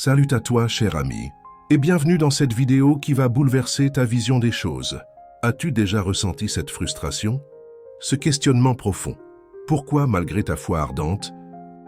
Salut à toi, cher ami, et bienvenue dans cette vidéo qui va bouleverser ta vision des choses. As-tu déjà ressenti cette frustration? Ce questionnement profond. Pourquoi, malgré ta foi ardente,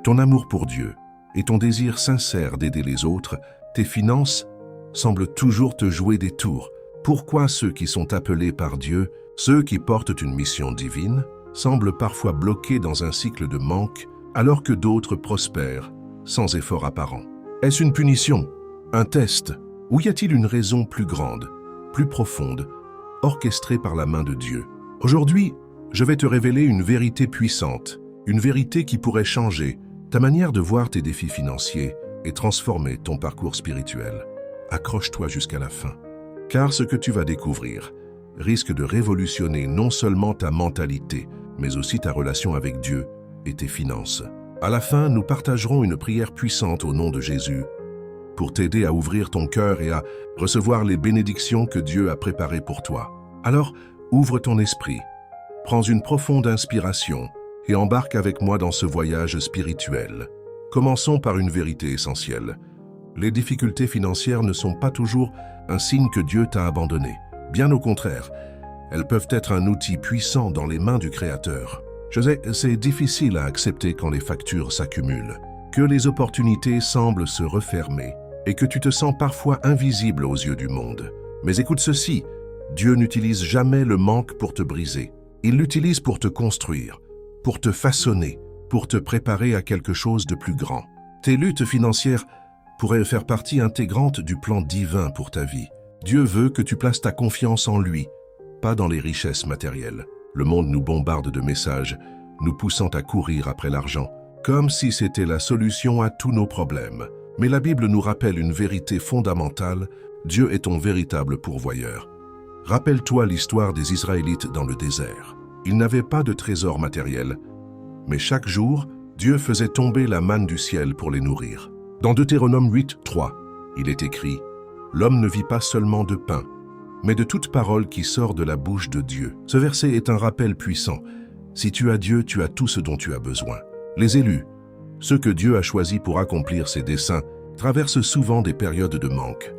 ton amour pour Dieu et ton désir sincère d'aider les autres, tes finances semblent toujours te jouer des tours? Pourquoi ceux qui sont appelés par Dieu, ceux qui portent une mission divine, semblent parfois bloqués dans un cycle de manque, alors que d'autres prospèrent, sans effort apparent? Est-ce une punition? Un test? Ou y a-t-il une raison plus grande, plus profonde, orchestrée par la main de Dieu? Aujourd'hui, je vais te révéler une vérité puissante, une vérité qui pourrait changer ta manière de voir tes défis financiers et transformer ton parcours spirituel. Accroche-toi jusqu'à la fin, car ce que tu vas découvrir risque de révolutionner non seulement ta mentalité, mais aussi ta relation avec Dieu et tes finances. À la fin, nous partagerons une prière puissante au nom de Jésus pour t'aider à ouvrir ton cœur et à recevoir les bénédictions que Dieu a préparées pour toi. Alors, ouvre ton esprit, prends une profonde inspiration et embarque avec moi dans ce voyage spirituel. Commençons par une vérité essentielle. Les difficultés financières ne sont pas toujours un signe que Dieu t'a abandonné. Bien au contraire, elles peuvent être un outil puissant dans les mains du Créateur. Je sais, c'est difficile à accepter quand les factures s'accumulent, que les opportunités semblent se refermer et que tu te sens parfois invisible aux yeux du monde. Mais écoute ceci, Dieu n'utilise jamais le manque pour te briser. Il l'utilise pour te construire, pour te façonner, pour te préparer à quelque chose de plus grand. Tes luttes financières pourraient faire partie intégrante du plan divin pour ta vie. Dieu veut que tu places ta confiance en lui, pas dans les richesses matérielles. Le monde nous bombarde de messages, nous poussant à courir après l'argent, comme si c'était la solution à tous nos problèmes. Mais la Bible nous rappelle une vérité fondamentale, Dieu est ton véritable pourvoyeur. Rappelle-toi l'histoire des Israélites dans le désert. Ils n'avaient pas de trésor matériel, mais chaque jour, Dieu faisait tomber la manne du ciel pour les nourrir. Dans Deutéronome 8, 3, il est écrit « L'homme ne vit pas seulement de pain, mais de toute parole qui sort de la bouche de Dieu. » Ce verset est un rappel puissant. Si tu as Dieu, tu as tout ce dont tu as besoin. Les élus, ceux que Dieu a choisis pour accomplir ses desseins, traversent souvent des périodes de manque.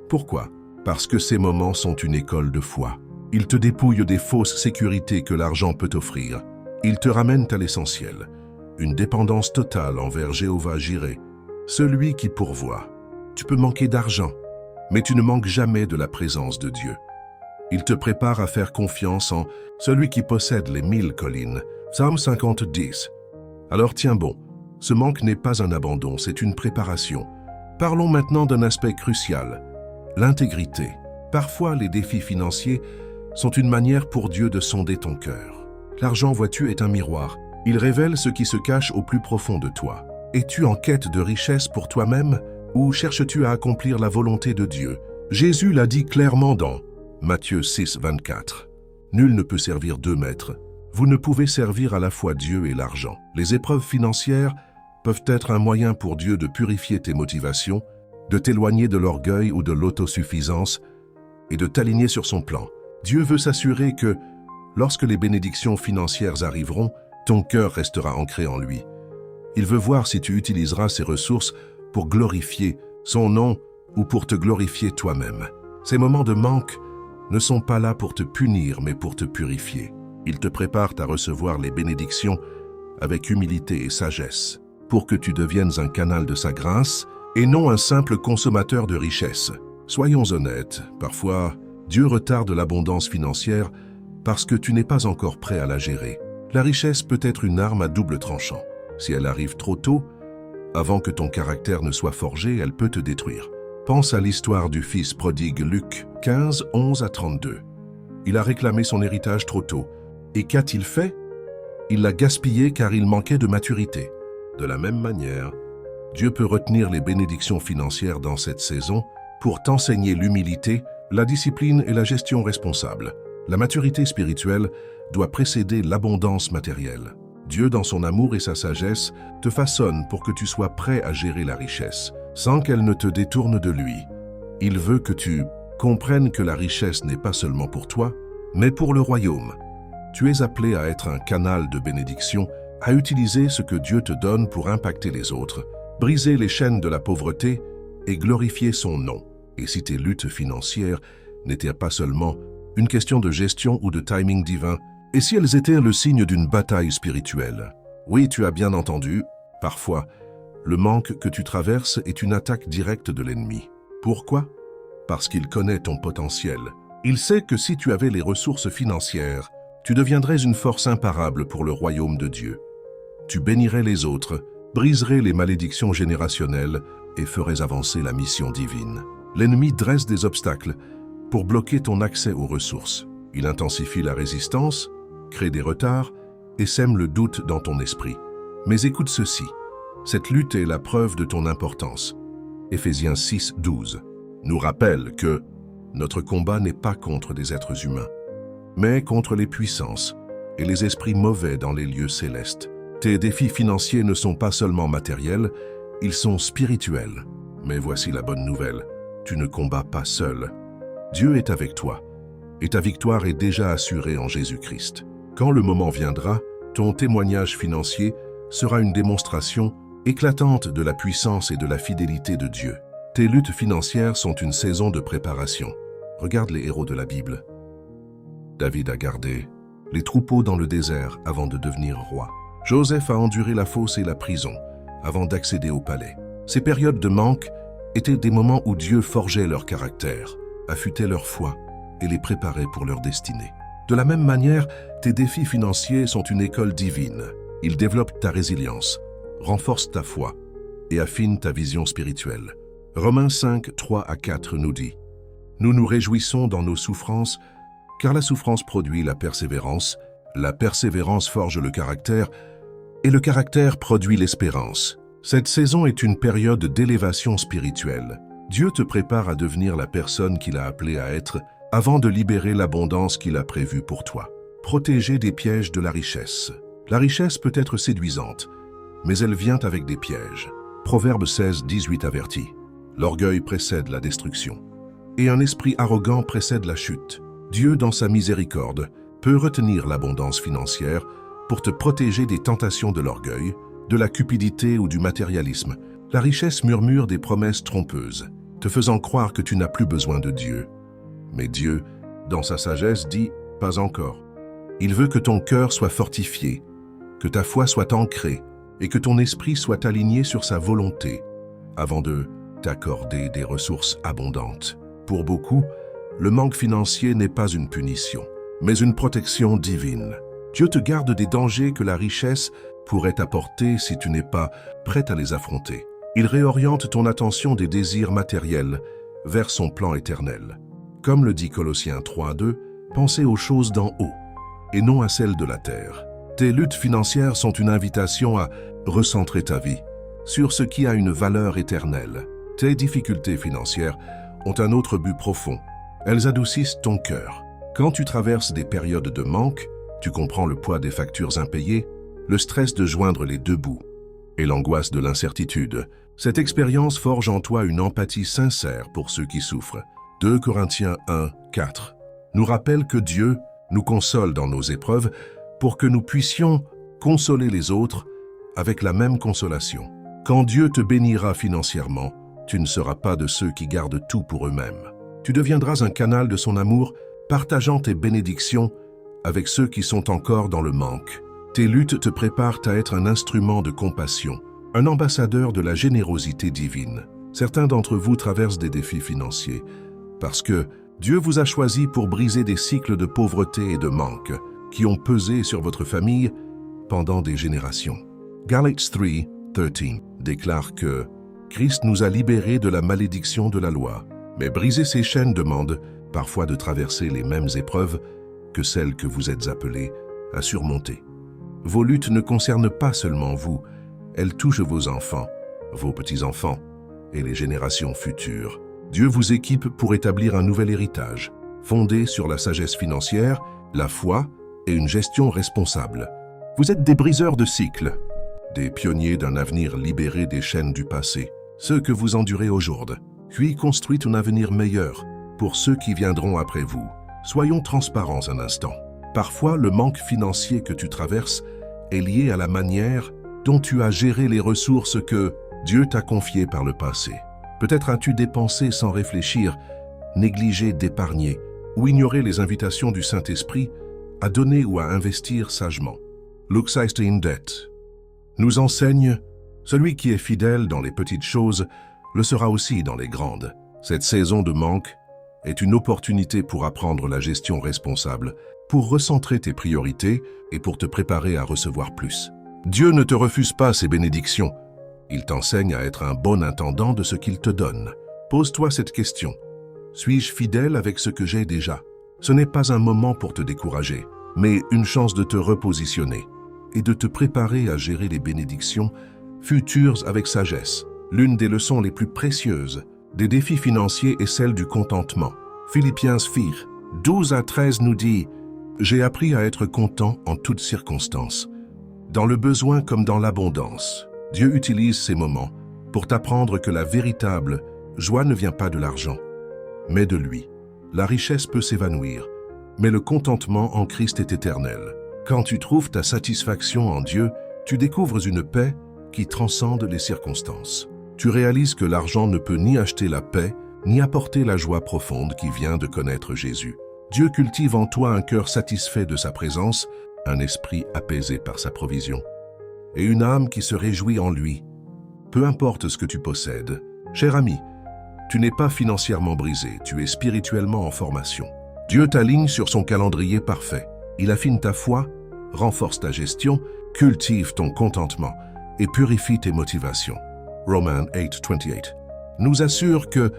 Pourquoi? Parce que ces moments sont une école de foi. Ils te dépouillent des fausses sécurités que l'argent peut offrir. Ils te ramènent à l'essentiel, une dépendance totale envers Jéhovah Jireh, celui qui pourvoit. Tu peux manquer d'argent, mais tu ne manques jamais de la présence de Dieu. Il te prépare à faire confiance en celui qui possède les 1000 collines. Psaume 50, 10. Alors tiens bon, ce manque n'est pas un abandon, c'est une préparation. Parlons maintenant d'un aspect crucial, l'intégrité. Parfois, les défis financiers sont une manière pour Dieu de sonder ton cœur. L'argent, vois-tu, est un miroir. Il révèle ce qui se cache au plus profond de toi. Es-tu en quête de richesse pour toi-même ou cherches-tu à accomplir la volonté de Dieu? Jésus l'a dit clairement dans Matthieu 6, 24. Nul ne peut servir deux maîtres. Vous ne pouvez servir à la fois Dieu et l'argent. Les épreuves financières peuvent être un moyen pour Dieu de purifier tes motivations, de t'éloigner de l'orgueil ou de l'autosuffisance et de t'aligner sur son plan. Dieu veut s'assurer que, lorsque les bénédictions financières arriveront, ton cœur restera ancré en lui. Il veut voir si tu utiliseras ces ressources pour glorifier son nom ou pour te glorifier toi-même. Ces moments de manque ne sont pas là pour te punir, mais pour te purifier. Ils te préparent à recevoir les bénédictions avec humilité et sagesse, pour que tu deviennes un canal de sa grâce et non un simple consommateur de richesses. Soyons honnêtes, parfois, Dieu retarde l'abondance financière parce que tu n'es pas encore prêt à la gérer. La richesse peut être une arme à double tranchant. Si elle arrive trop tôt, avant que ton caractère ne soit forgé, elle peut te détruire. Pense à l'histoire du fils prodigue Luc 15, 11 à 32. Il a réclamé son héritage trop tôt. Et qu'a-t-il fait? Il l'a gaspillé car il manquait de maturité. De la même manière, Dieu peut retenir les bénédictions financières dans cette saison pour t'enseigner l'humilité, la discipline et la gestion responsable. La maturité spirituelle doit précéder l'abondance matérielle. Dieu, dans son amour et sa sagesse, te façonne pour que tu sois prêt à gérer la richesse, sans qu'elle ne te détourne de lui. Il veut que tu comprennes que la richesse n'est pas seulement pour toi, mais pour le royaume. Tu es appelé à être un canal de bénédiction, à utiliser ce que Dieu te donne pour impacter les autres, briser les chaînes de la pauvreté et glorifier son nom. Et si tes luttes financières n'étaient pas seulement une question de gestion ou de timing divin, et si elles étaient le signe d'une bataille spirituelle? Oui, tu as bien entendu, parfois, le manque que tu traverses est une attaque directe de l'ennemi. Pourquoi? Parce qu'il connaît ton potentiel. Il sait que si tu avais les ressources financières, tu deviendrais une force imparable pour le royaume de Dieu. Tu bénirais les autres, briserais les malédictions générationnelles et ferais avancer la mission divine. L'ennemi dresse des obstacles pour bloquer ton accès aux ressources. Il intensifie la résistance, crée des retards et sème le doute dans ton esprit. Mais écoute ceci, cette lutte est la preuve de ton importance. Éphésiens 6:12 nous rappelle que notre combat n'est pas contre des êtres humains, mais contre les puissances et les esprits mauvais dans les lieux célestes. Tes défis financiers ne sont pas seulement matériels, ils sont spirituels. Mais voici la bonne nouvelle, tu ne combats pas seul. Dieu est avec toi, et ta victoire est déjà assurée en Jésus-Christ. Quand le moment viendra, ton témoignage financier sera une démonstration éclatante de la puissance et de la fidélité de Dieu. Tes luttes financières sont une saison de préparation. Regarde les héros de la Bible. David a gardé les troupeaux dans le désert avant de devenir roi. Joseph a enduré la fosse et la prison avant d'accéder au palais. Ces périodes de manque étaient des moments où Dieu forgeait leur caractère, affûtait leur foi et les préparait pour leur destinée. De la même manière, tes défis financiers sont une école divine. Ils développent ta résilience, renforcent ta foi et affinent ta vision spirituelle. Romains 5, 3 à 4 nous dit « Nous nous réjouissons dans nos souffrances, car la souffrance produit la persévérance forge le caractère, et le caractère produit l'espérance. » Cette saison est une période d'élévation spirituelle. Dieu te prépare à devenir la personne qu'il a appelée à être avant de libérer l'abondance qu'il a prévue pour toi. Protégé des pièges de la richesse. La richesse peut être séduisante, mais elle vient avec des pièges. Proverbe 16, 18 avertit. L'orgueil précède la destruction, et un esprit arrogant précède la chute. Dieu, dans sa miséricorde, peut retenir l'abondance financière pour te protéger des tentations de l'orgueil, de la cupidité ou du matérialisme. La richesse murmure des promesses trompeuses, te faisant croire que tu n'as plus besoin de Dieu. Mais Dieu, dans sa sagesse, dit « pas encore ». Il veut que ton cœur soit fortifié, que ta foi soit ancrée et que ton esprit soit aligné sur sa volonté avant de t'accorder des ressources abondantes. Pour beaucoup, le manque financier n'est pas une punition, mais une protection divine. Dieu te garde des dangers que la richesse pourrait t'apporter si tu n'es pas prête à les affronter. Il réoriente ton attention des désirs matériels vers son plan éternel. Comme le dit Colossiens 3:2, pensez aux choses d'en haut et non à celles de la terre. Tes luttes financières sont une invitation à recentrer ta vie sur ce qui a une valeur éternelle. Tes difficultés financières ont un autre but profond. Elles adoucissent ton cœur. Quand tu traverses des périodes de manque, tu comprends le poids des factures impayées, le stress de joindre les deux bouts et l'angoisse de l'incertitude. Cette expérience forge en toi une empathie sincère pour ceux qui souffrent. 2 Corinthiens 1, 4 nous rappelle que Dieu nous console dans nos épreuves pour que nous puissions consoler les autres avec la même consolation. Quand Dieu te bénira financièrement, tu ne seras pas de ceux qui gardent tout pour eux-mêmes. Tu deviendras un canal de son amour, partageant tes bénédictions avec ceux qui sont encore dans le manque. Tes luttes te préparent à être un instrument de compassion, un ambassadeur de la générosité divine. Certains d'entre vous traversent des défis financiers parce que Dieu vous a choisi pour briser des cycles de pauvreté et de manque qui ont pesé sur votre famille pendant des générations. Galates 3:13 déclare que Christ nous a libérés de la malédiction de la loi, mais briser ces chaînes demande parfois de traverser les mêmes épreuves que celles que vous êtes appelés à surmonter. Vos luttes ne concernent pas seulement vous, elles touchent vos enfants, vos petits-enfants et les générations futures. Dieu vous équipe pour établir un nouvel héritage, fondé sur la sagesse financière, la foi et une gestion responsable. Vous êtes des briseurs de cycles, des pionniers d'un avenir libéré des chaînes du passé. Ceux que vous endurez aujourd'hui, puis construit un avenir meilleur pour ceux qui viendront après vous. Soyons transparents un instant. Parfois, le manque financier que tu traverses est lié à la manière dont tu as géré les ressources que Dieu t'a confiées par le passé. Peut-être as-tu dépensé sans réfléchir, négligé d'épargner ou ignoré les invitations du Saint-Esprit à donner ou à investir sagement. Luke 16 debt nous enseigne « Celui qui est fidèle dans les petites choses le sera aussi dans les grandes ». Cette saison de manque est une opportunité pour apprendre la gestion responsable, pour recentrer tes priorités et pour te préparer à recevoir plus. Dieu ne te refuse pas ses bénédictions. Il t'enseigne à être un bon intendant de ce qu'il te donne. Pose-toi cette question. Suis-je fidèle avec ce que j'ai déjà? Ce n'est pas un moment pour te décourager, mais une chance de te repositionner et de te préparer à gérer les bénédictions futures avec sagesse. L'une des leçons les plus précieuses des défis financiers est celle du contentement. Philippiens 4, 12 à 13 nous dit « J'ai appris à être content en toutes circonstances, dans le besoin comme dans l'abondance. » Dieu utilise ces moments pour t'apprendre que la véritable joie ne vient pas de l'argent, mais de lui. La richesse peut s'évanouir, mais le contentement en Christ est éternel. Quand tu trouves ta satisfaction en Dieu, tu découvres une paix qui transcende les circonstances. Tu réalises que l'argent ne peut ni acheter la paix, ni apporter la joie profonde qui vient de connaître Jésus. Dieu cultive en toi un cœur satisfait de sa présence, un esprit apaisé par sa provision, et une âme qui se réjouit en lui. Peu importe ce que tu possèdes, cher ami, tu n'es pas financièrement brisé, tu es spirituellement en formation. Dieu t'aligne sur son calendrier parfait. Il affine ta foi, renforce ta gestion, cultive ton contentement et purifie tes motivations. Romans 8:28 nous assure que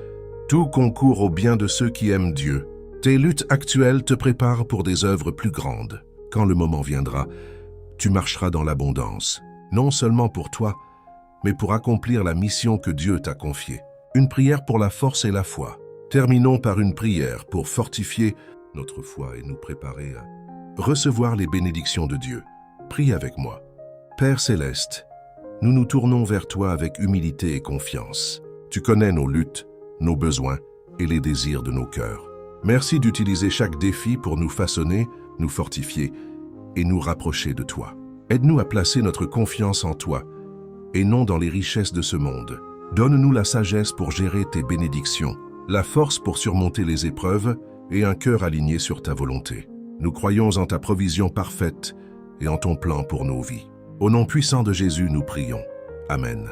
tout concourt au bien de ceux qui aiment Dieu. Tes luttes actuelles te préparent pour des œuvres plus grandes. Quand le moment viendra, tu marcheras dans l'abondance, non seulement pour toi, mais pour accomplir la mission que Dieu t'a confiée. Une prière pour la force et la foi. Terminons par une prière pour fortifier notre foi et nous préparer à recevoir les bénédictions de Dieu. Prie avec moi. Père céleste, nous nous tournons vers toi avec humilité et confiance. Tu connais nos luttes, nos besoins et les désirs de nos cœurs. Merci d'utiliser chaque défi pour nous façonner, nous fortifier et nous rapprocher de toi. Aide-nous à placer notre confiance en toi et non dans les richesses de ce monde. Donne-nous la sagesse pour gérer tes bénédictions, la force pour surmonter les épreuves et un cœur aligné sur ta volonté. Nous croyons en ta provision parfaite et en ton plan pour nos vies. Au nom puissant de Jésus, nous prions. Amen.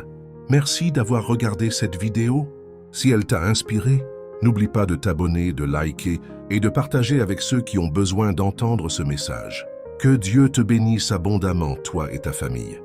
Merci d'avoir regardé cette vidéo. Si elle t'a inspiré, n'oublie pas de t'abonner, de liker et de partager avec ceux qui ont besoin d'entendre ce message. Que Dieu te bénisse abondamment, toi et ta famille.